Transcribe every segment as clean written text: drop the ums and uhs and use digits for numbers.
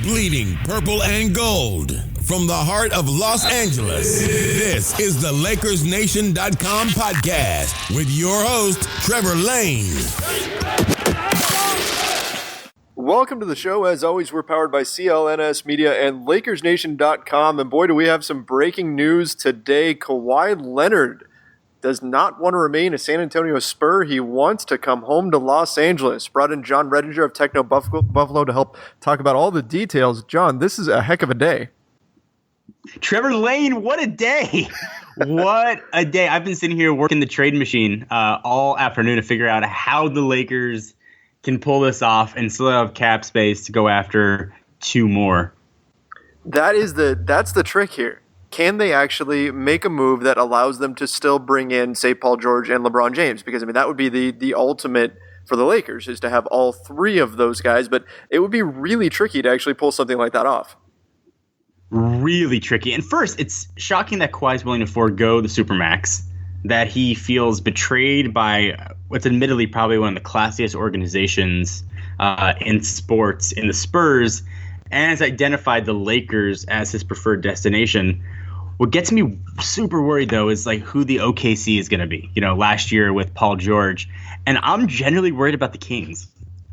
Bleeding purple and gold. From the heart of Los Angeles, this is the LakersNation.com podcast with your host, Trevor Lane. Welcome to the show. As always, we're powered by CLNS Media and LakersNation.com. And boy, do we have some breaking news today. Kawhi Leonard does not want to remain a San Antonio Spur. He wants to come home to Los Angeles. Brought in John Redinger of Techno Buffalo to help talk about all the details. John, this is a heck of a day. Trevor Lane, what a day. What a day. I've been sitting here working the trade machine all afternoon to figure out how the Lakers can pull this off and still have cap space to go after two more. That's the trick here. Can they actually make a move that allows them to still bring in, say, Paul George and LeBron James? Because, I mean, that would be the ultimate for the Lakers, is to have all three of those guys. But it would be really tricky to actually pull something like that off. Really tricky. And first, it's shocking that Kawhi is willing to forego the Supermax, that he feels betrayed by what's admittedly probably one of the classiest organizations in sports, in the Spurs, and has identified the Lakers as his preferred destination. What gets me super worried, though, is like who the OKC is going to be. You know, last year with Paul George. And I'm generally worried about the Kings.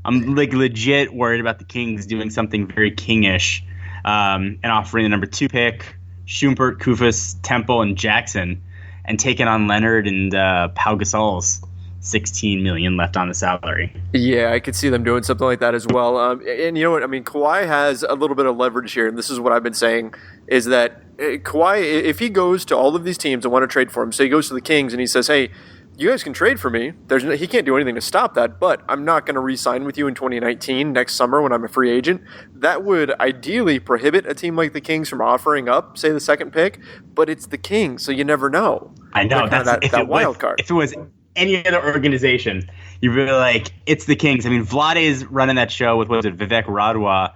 I'm like legit worried about the Kings doing something very Kingish and offering the number 2 pick, Shumpert, Kufus, Temple, and Jackson, and taking on Leonard and Pau Gasol's $16 million left on the salary. Yeah, I could see them doing something like that as well. And you know what? I mean, Kawhi has a little bit of leverage here, and this is what I've been saying, is that Kawhi, if he goes to all of these teams and want to trade for him, say he goes to the Kings and he says, hey, you guys can trade for me. He can't do anything to stop that, but I'm not going to re-sign with you in 2019, next summer when I'm a free agent. That would ideally prohibit a team like the Kings from offering up, say, the second pick, but it's the Kings, so you never know. I know. That's that wild card. If it was any other organization, you'd be like, it's the Kings. I mean, Vlade's running that show with, what was it, Vivek Radwa.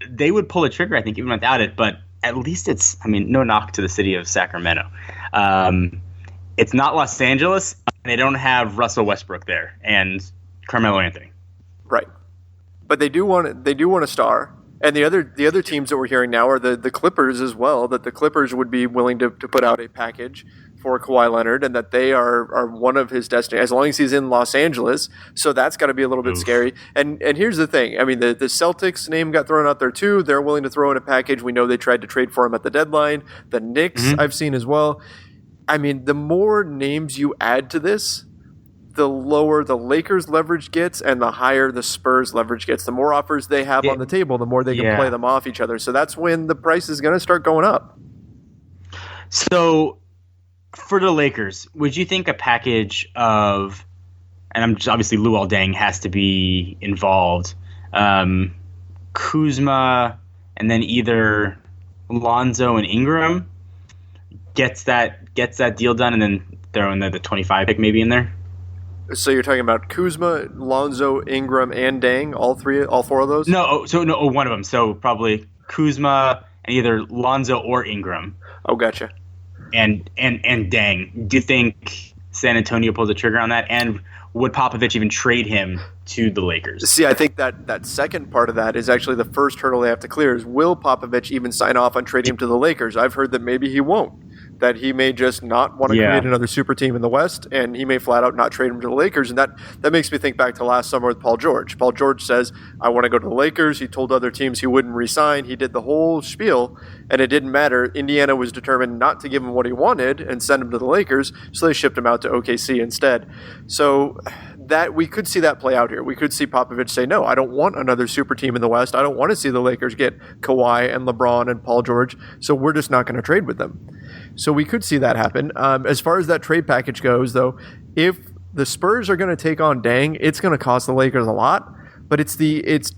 They would pull a trigger, I think, even without it, but at least it's, I mean, no knock to the city of Sacramento. It's not Los Angeles, and they don't have Russell Westbrook there and Carmelo Anthony. Right. But they do want a star. And the other teams that we're hearing now are the Clippers as well, that the Clippers would be willing to put out a package for Kawhi Leonard, and that they are one of his destinations, as long as he's in Los Angeles. So that's got to be a little bit scary. And here's the thing. I mean, the Celtics name got thrown out there too. They're willing to throw in a package. We know they tried to trade for him at the deadline. The Knicks I've seen as well. I mean, the more names you add to this, the lower the Lakers leverage gets and the higher the Spurs leverage gets. The more offers they have on the table, the more they can play them off each other. So that's when the price is going to start going up. So for the Lakers, would you think a package of, and I'm just, obviously Luol Deng has to be involved, Kuzma, and then either Lonzo and Ingram gets that deal done, and then throw in the 25 pick maybe in there? So you're talking about Kuzma, Lonzo, Ingram, and Deng, all four of those? No, one of them. So probably Kuzma and either Lonzo or Ingram. Oh, gotcha. And Deng. Do you think San Antonio pulls a trigger on that? And would Popovich even trade him to the Lakers? See, I think that second part of that is actually the first hurdle they have to clear, is will Popovich even sign off on trading him to the Lakers? I've heard that maybe he won't. That he may just not want to create another super team in the West, and he may flat out not trade him to the Lakers. And that makes me think back to last summer with Paul George. Paul George says, I want to go to the Lakers. He told other teams he wouldn't re-sign. He did the whole spiel, and it didn't matter. Indiana was determined not to give him what he wanted and send him to the Lakers, so they shipped him out to OKC instead. So that we could see that play out here. We could see Popovich say, no, I don't want another super team in the West. I don't want to see the Lakers get Kawhi and LeBron and Paul George, so we're just not going to trade with them. So we could see that happen. As far as that trade package goes, though, if the Spurs are going to take on Deng, it's going to cost the Lakers a lot, but it's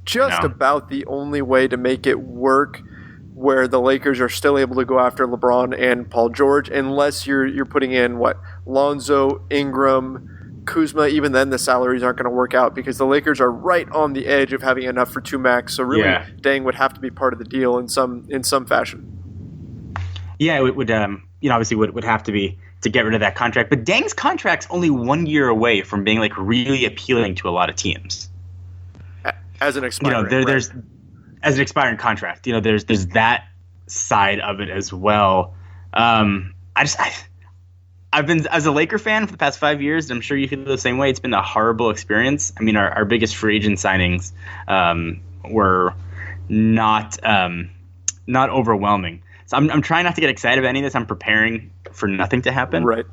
just about the only way to make it work where the Lakers are still able to go after LeBron and Paul George, unless you're putting in, Lonzo, Ingram, Kuzma. Even then, the salaries aren't going to work out because the Lakers are right on the edge of having enough for two max. So really, Deng would have to be part of the deal in some fashion. Yeah, it would. Obviously, would have to be to get rid of that contract. But Deng's contract's only 1 year away from being like really appealing to a lot of teams. as an expiring, there's as an expiring contract. There's that side of it as well. I've been, as a Laker fan for the past 5 years, and I'm sure you feel the same way. It's been a horrible experience. I mean, our biggest free agent signings were not overwhelming. So I'm trying not to get excited about any of this. I'm preparing for nothing to happen. Right.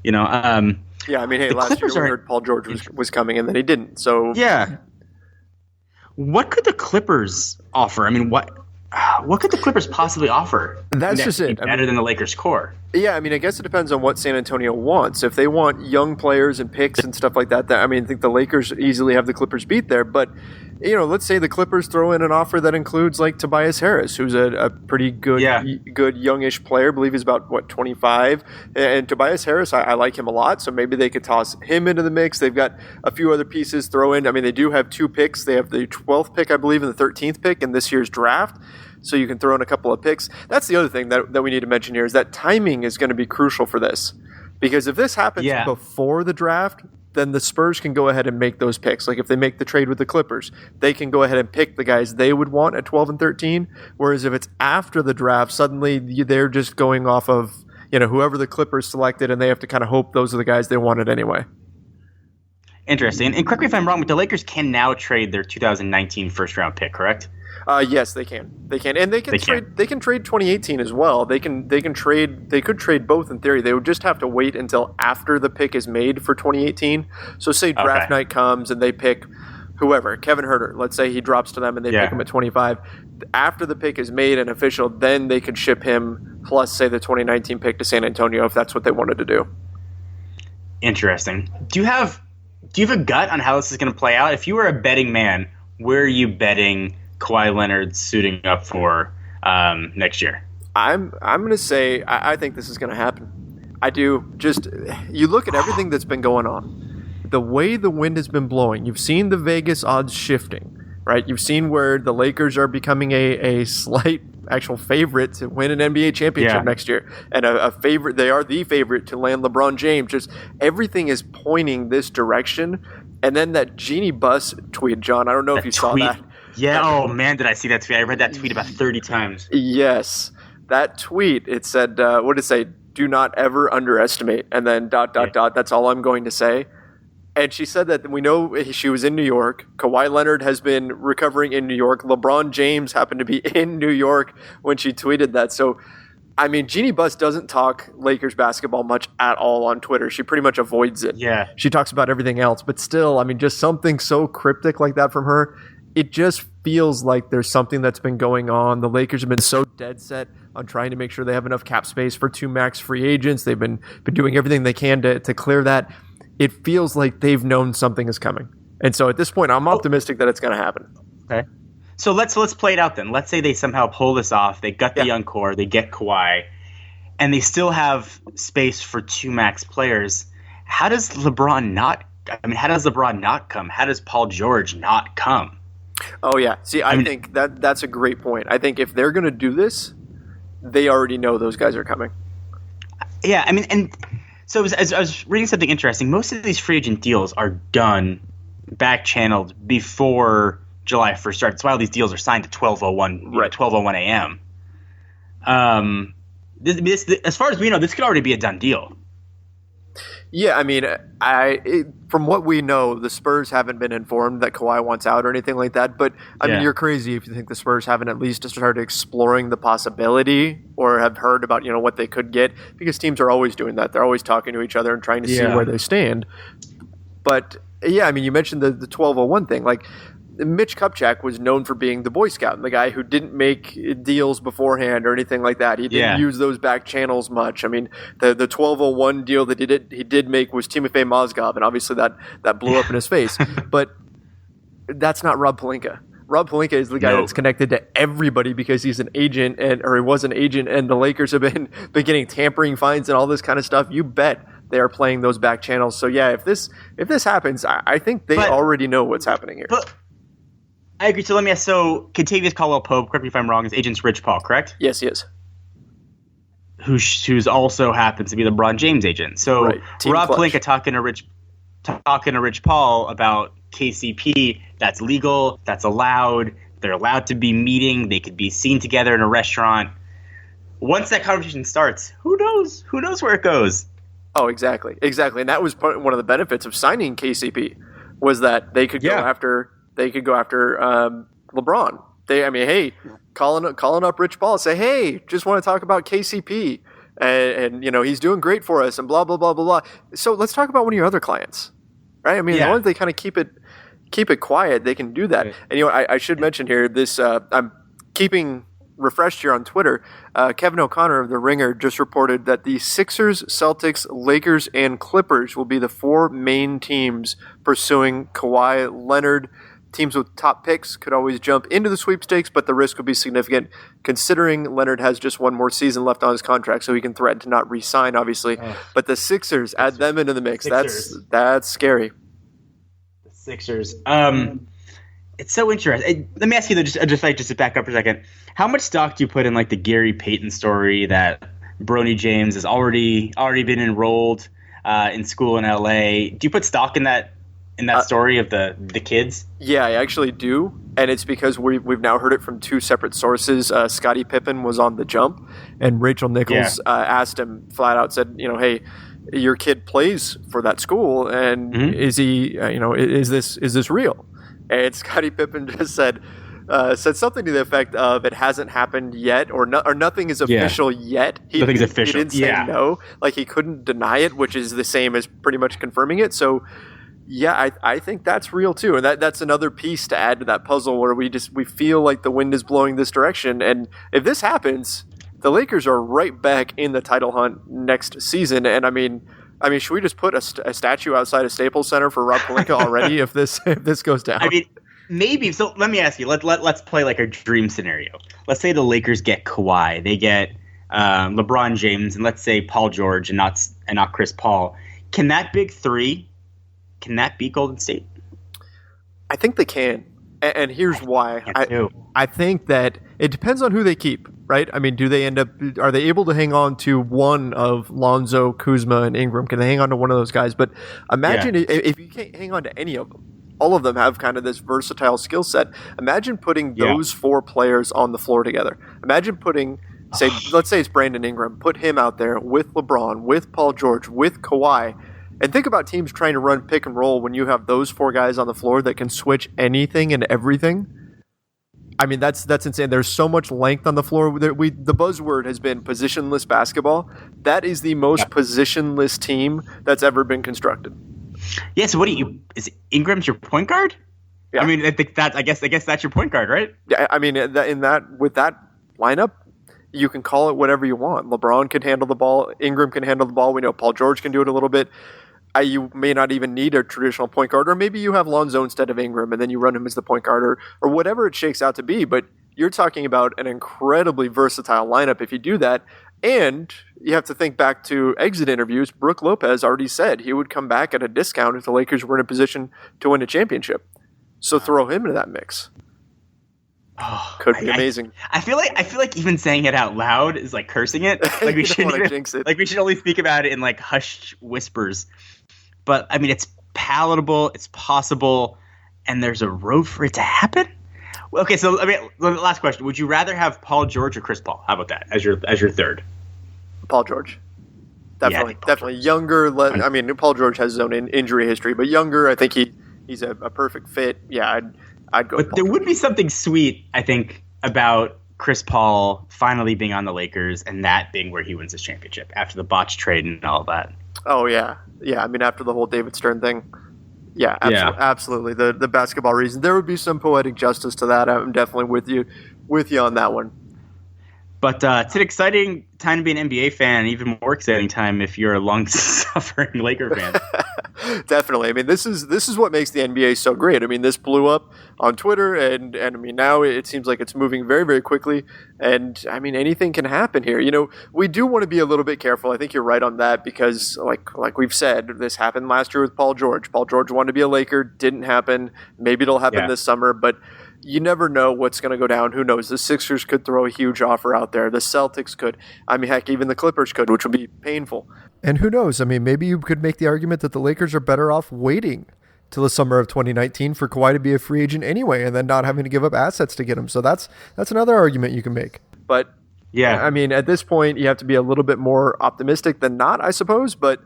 Yeah, I mean, hey, last Clippers year we heard Paul George was coming, and then he didn't. So yeah. What could the Clippers offer? I mean, what could the Clippers possibly offer? That's just it. Better than the Lakers' core. Yeah, I mean, I guess it depends on what San Antonio wants. If they want young players and picks and stuff like that, I think the Lakers easily have the Clippers beat there. But, let's say the Clippers throw in an offer that includes like Tobias Harris, who's a pretty good youngish player. I believe he's about 25. And Tobias Harris, I like him a lot. So maybe they could toss him into the mix. They've got a few other pieces throw in. I mean, they do have 2 picks. They have the 12th pick, I believe, and the 13th pick in this year's draft. So you can throw in a couple of picks. That's the other thing that we need to mention here is that timing is going to be crucial for this. Because if this happens before the draft, then the Spurs can go ahead and make those picks. Like if they make the trade with the Clippers, they can go ahead and pick the guys they would want at 12 and 13. Whereas if it's after the draft, suddenly they're just going off of whoever the Clippers selected, and they have to kind of hope those are the guys they wanted anyway. Interesting. And correct me if I'm wrong, but the Lakers can now trade their 2019 first-round pick, correct? Yes, they can. And they can trade. They can trade 2018 as well. They could trade both in theory. They would just have to wait until after the pick is made for 2018. So say draft night comes and they pick whoever, Kevin Huerter. Let's say he drops to them and they pick him at 25. After the pick is made and official, then they could ship him plus say the 2019 pick to San Antonio if that's what they wanted to do. Interesting. Do you have a gut on how this is going to play out? If you were a betting man, where are you betting Kawhi Leonard suiting up for next year? I'm going to say I think this is going to happen. I do. Just you look at everything that's been going on, the way the wind has been blowing. You've seen the Vegas odds shifting, right? You've seen where the Lakers are becoming a slight actual favorite to win an NBA championship next year, and a favorite. They are the favorite to land LeBron James. Just everything is pointing this direction. And then that Genie Bus tweet, John. I don't know if you saw that. Yeah, oh man, did I see that tweet? I read that tweet about 30 times. Yes. That tweet, it said, what did it say? Do not ever underestimate. And then ... That's all I'm going to say. And she said that we know she was in New York. Kawhi Leonard has been recovering in New York. LeBron James happened to be in New York when she tweeted that. So, I mean, Jeannie Buss doesn't talk Lakers basketball much at all on Twitter. She pretty much avoids it. Yeah. She talks about everything else. But still, I mean, just something so cryptic like that from her, it just feels like there's something that's been going on. The Lakers have been so dead set on trying to make sure they have enough cap space for 2 max free agents. They've been doing everything they can to clear that. It feels like they've known something is coming. And so at this point, I'm optimistic that it's going to happen. Okay. So let's play it out then. Let's say they somehow pull this off. They gut the young core. They get Kawhi. And they still have space for 2 max players. How does LeBron not come? How does Paul George not come? Oh, yeah. See, I think that's a great point. I think if they're going to do this, they already know those guys are coming. Yeah, I mean, and so as I was reading something interesting, most of these free agent deals are done back-channeled before July 1st starts. That's why all these deals are signed at 12:01 12:01 a.m. This, as far as we know, this could already be a done deal. Yeah, I mean, from what we know, the Spurs haven't been informed that Kawhi wants out or anything like that. But, I mean, you're crazy if you think the Spurs haven't at least started exploring the possibility or have heard about, what they could get. Because teams are always doing that. They're always talking to each other and trying to see where they stand. But, yeah, I mean, you mentioned the 12:01 thing. Like, Mitch Kupchak was known for being the Boy Scout, the guy who didn't make deals beforehand or anything like that. He didn't use those back channels much. I mean, the 12:01 deal that he did make was Timofey Mozgov, and obviously that blew up in his face. But that's not Rob Pelinka. Rob Pelinka is the guy that's connected to everybody because he's an agent, or he was an agent, and the Lakers have been getting tampering fines and all this kind of stuff. You bet they are playing those back channels. So yeah, if this happens, I think they already know what's happening here. I agree. So let me ask. So Kentavious Caldwell-Pope, correct me if I'm wrong, is agent's Rich Paul, correct? Yes, he is. Who's also happens to be the LeBron James agent. So Rob Pelinka talking to Rich Paul about KCP, that's legal, that's allowed. They're allowed to be meeting. They could be seen together in a restaurant. Once that conversation starts, who knows? Who knows where it goes? Oh, exactly. And that was one of the benefits of signing KCP was that they could go after LeBron. Hey, calling up Rich Paul, say, hey, just want to talk about KCP, and he's doing great for us, and blah blah blah blah blah. So let's talk about one of your other clients, right? As long as they kind of keep it quiet, they can do that. Right. And I should mention here this. I'm keeping refreshed here on Twitter. Kevin O'Connor of The Ringer just reported that the Sixers, Celtics, Lakers, and Clippers will be the 4 main teams pursuing Kawhi Leonard. Teams with top picks could always jump into the sweepstakes, but the risk would be significant considering Leonard has just one more season left on his contract, so he can threaten to not re-sign, obviously. But the Sixers, add them into the mix. That's scary. The Sixers. It's so interesting. Let me ask you, just to back up for a second. How much stock do you put in the Gary Payton story that Bronny James has already been enrolled in school in LA? Do you put stock in that story of the kids? Yeah, I actually do, and it's because we've now heard it from 2 separate sources. Scottie Pippen was on the jump, and Rachel Nichols asked him flat out, said, hey, your kid plays for that school, and is he, is this real? And Scottie Pippen just said something to the effect of it hasn't happened yet, or nothing is official yet. Nothing's official. He didn't say no, he couldn't deny it, which is the same as pretty much confirming it. So. Yeah, I think that's real too, and that's another piece to add to that puzzle where we feel like the wind is blowing this direction, and if this happens, the Lakers are right back in the title hunt next season. And I mean, should we just put a statue outside of Staples Center for Rob Pelinka already if this goes down? Maybe. So let me ask you. Let's play a dream scenario. Let's say the Lakers get Kawhi, they get LeBron James, and let's say Paul George, and not Chris Paul. Can that big 3? Can that beat Golden State? I think they can. And here's why. I think that it depends on who they keep, right? Do they are they able to hang on to one of Lonzo, Kuzma, and Ingram? Can they hang on to one of those guys? But imagine if you can't hang on to any of them. All of them have kind of this versatile skill set. Imagine putting those 4 players on the floor together. Imagine putting, let's say it's Brandon Ingram. Put him out there with LeBron, with Paul George, with Kawhi. And think about teams trying to run pick and roll when you have those 4 guys on the floor that can switch anything and everything. That's insane. There's so much length on the floor. The buzzword has been positionless basketball. That is the most positionless team that's ever been constructed. Yeah. So is Ingram's your point guard? Yeah. I think I guess that's your point guard, right? Yeah. With that lineup, you can call it whatever you want. LeBron can handle the ball. Ingram can handle the ball. We know Paul George can do it a little bit. You may not even need a traditional point guard, or maybe you have Lonzo instead of Ingram, and then you run him as the point guard, or whatever it shakes out to be. But you're talking about an incredibly versatile lineup if you do that. And you have to think back to exit interviews. Brook Lopez already said he would come back at a discount if the Lakers were in a position to win a championship. So throw him into that mix. Could be amazing. I feel like even saying it out loud is cursing it. We shouldn't jinx it. We should only speak about it in hushed whispers. But it's palatable, it's possible, and there's a road for it to happen. Okay, so last question: would you rather have Paul George or Chris Paul? How about that as your third? Paul George, definitely younger. Paul George has his own injury history, but younger. I think he's a perfect fit. Yeah, I'd go. But there would be something sweet, I think, about Chris Paul finally being on the Lakers and that being where he wins his championship after the botched trade and all that. Oh yeah. After the whole David Stern thing. Yeah, absolutely. The basketball reason, there would be some poetic justice to that. I'm definitely with you on that one. But it's an exciting time to be an NBA fan, even more exciting time if you're a long-suffering Laker fan. Definitely. This is what makes the NBA so great. This blew up on Twitter, and now it seems like it's moving very, very quickly. And anything can happen here. We do want to be a little bit careful. I think you're right on that because, like we've said, this happened last year with Paul George. Paul George wanted to be a Laker, didn't happen. Maybe it'll happen this summer, but you never know what's going to go down. Who knows? The Sixers could throw a huge offer out there. The Celtics could. Heck, even the Clippers could, which would be painful. And who knows? Maybe you could make the argument that the Lakers are better off waiting till the summer of 2019 for Kawhi to be a free agent anyway, and then not having to give up assets to get him. So that's another argument you can make. But yeah, I mean, at this point, you have to be a little bit more optimistic than not, I suppose, but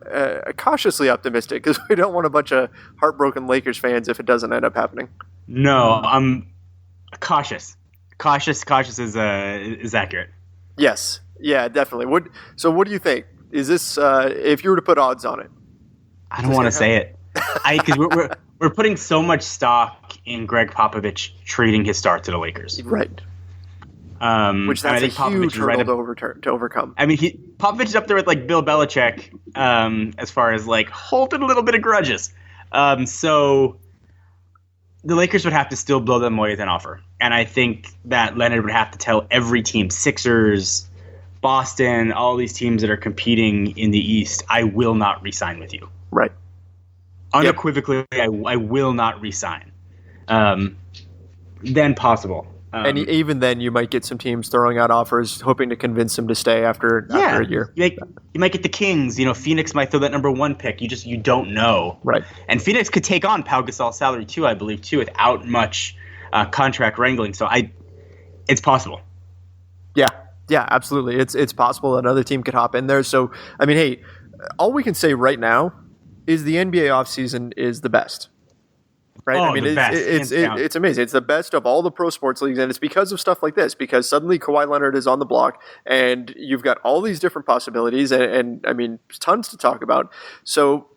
cautiously optimistic, because we don't want a bunch of heartbroken Lakers fans if it doesn't end up happening. No, I'm cautious. Cautious is accurate. Yes. Yeah, definitely. So what do you think? Is this, if you were to put odds on it? I don't want to say it. Because we're putting so much stock in Greg Popovich trading his start to the Lakers. Right. Which that's a huge hurdle to overcome. I mean, Popovich is up there with like Bill Belichick as far as like holding a little bit of grudges. So the Lakers would have to still blow them away with an offer. And I think that Leonard would have to tell every team, Sixers, Boston, all these teams that are competing in the East, I will not re-sign with you. Right. Unequivocally, yep. I will not re-sign. Then possible. And even then, you might get some teams throwing out offers, hoping to convince him to stay after a year. You might get the Kings. Phoenix might throw that number 1 pick. You don't know. Right. And Phoenix could take on Pau Gasol's salary too, I believe, without much contract wrangling. So it's possible. Yeah, absolutely. It's possible another team could hop in there. So, I mean, hey, all we can say right now is the NBA offseason is the best. Right? Oh, I mean, it's amazing. It's the best of all the pro sports leagues, and it's because of stuff like this, because suddenly Kawhi Leonard is on the block, and you've got all these different possibilities, and I mean, tons to talk about. So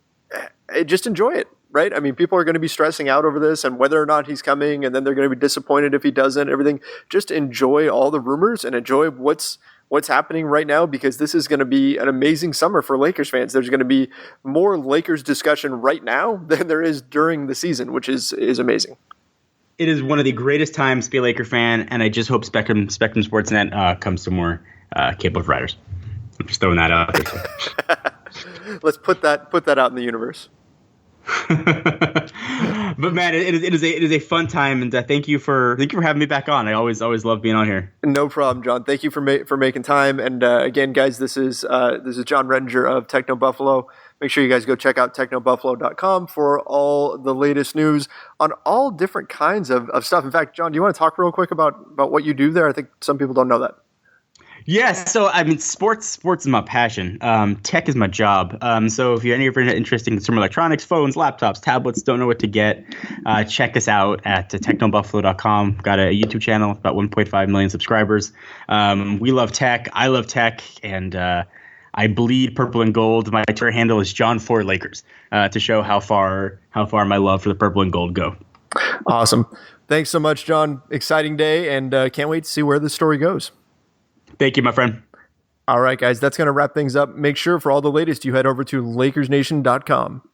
just enjoy it, right? I mean, people are going to be stressing out over this and whether or not he's coming, and then they're going to be disappointed if he doesn't, everything. Just enjoy all the rumors and enjoy what's happening right now, because this is going to be an amazing summer for Lakers fans. There's going to be more Lakers discussion right now than there is during the season, which is amazing. It is one of the greatest times to be a Laker fan, and I just hope Spectrum Sportsnet comes to more cable providers. I'm just throwing that out there. Let's put that out in the universe. But man, it is a fun time, and thank you for having me back on. I always love being on here. No problem, John. Thank you for making time. And again, guys, this is John Redinger of Techno Buffalo. Make sure you guys go check out technobuffalo.com for all the latest news on all different kinds of stuff. In fact, John, do you want to talk real quick about what you do there? I think some people don't know that. Yes, so I mean, sports is my passion. Tech is my job. So if you're any interested in consumer electronics, phones, laptops, tablets, don't know what to get, check us out at technobuffalo.com. Got a YouTube channel, about 1.5 million subscribers. We love tech. I love tech, and I bleed purple and gold. My Twitter handle is John Ford Lakers to show how far my love for the purple and gold go. Awesome. Thanks so much, John. Exciting day, and can't wait to see where this story goes. Thank you, my friend. All right, guys, that's going to wrap things up. Make sure for all the latest, you head over to LakersNation.com.